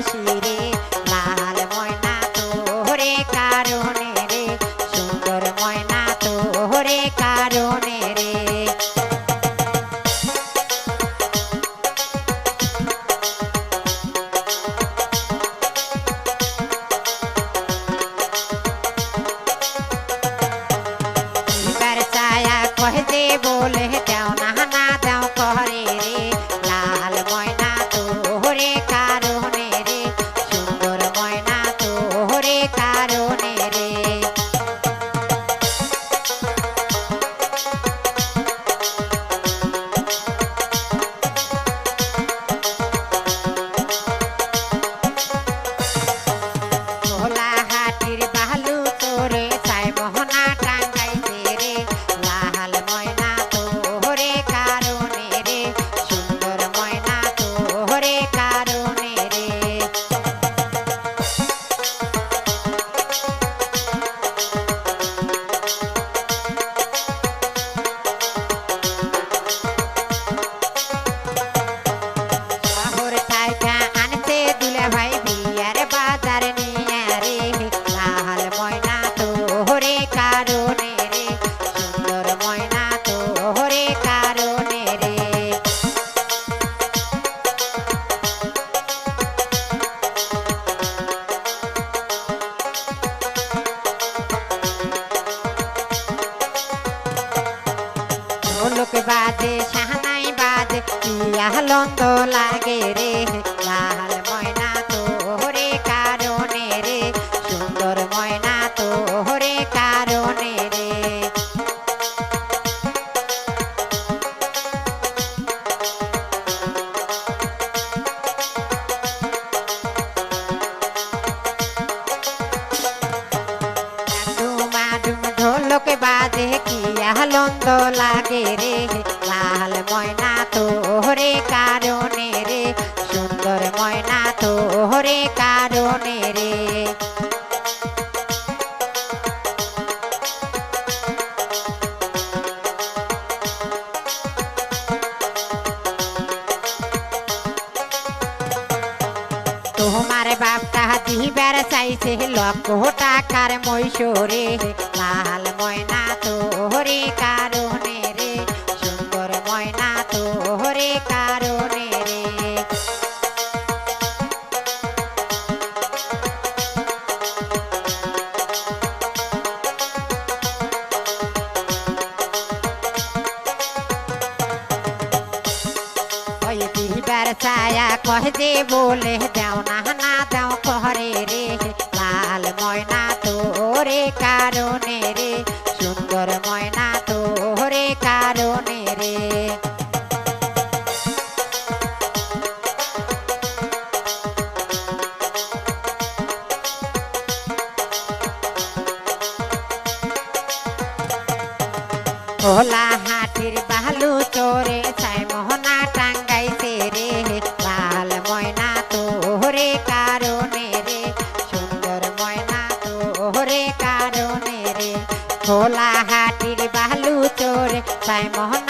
হাসি রে লাল ময়না তোরে কারণে রে সুন্দর ময়না তোরে কারণে রে কহে বলে দেও না না দেও করে রে লাল ময়না তোরে কারণে রে সুন্দর ময়না তোরে কারণে রে ভোলা হাটির বালু তোরে চাই মোহনা টাঙ্গাইছে রে লাল ময়না তোরে কারণে রে সুন্দর ময়না তোরে কারণে রে শহর থাইকা আনতে দুলা ভাই বিয়ার বাজার নিয়ে রে লাল ময়না তোরে কারণে রে সুন্দর ময়না তোরে কারণে রে ঢোলক বাজে শাহনাই বাজে ইয়া লন্দ লাগে রে লাল ময়না তোরে কারণে রে সুন্দর ময়না তোরে কারণে রে ঢোলক বাজে কিয়া লন্দ লাগে রে লাল ময়না তোরে কারণে রে সুন্দর ময়না তোরে কারণে রে তোমার বাপটা দিবার চাইছে লক্ষ টাকার মৈশোরে লাল ময়না তোরে কারণে রে সুন্দর ময়না তোরে কারণে রে ওই দিবার ছায়া কহে বলে দেও না না দেও করে রে লাল ময়না তোরে কারণে রে সুন্দর ময়না তোরে কারণে রে ভোলা হাটির বালু চোরে চাই মোহনা টাঙ্গাইছে রে লাল ময়না তোরে কারণে রে সুন্দর ময়না তোরে কারণে রে ভোলা হাটির বালু চোরে চাই মোহনা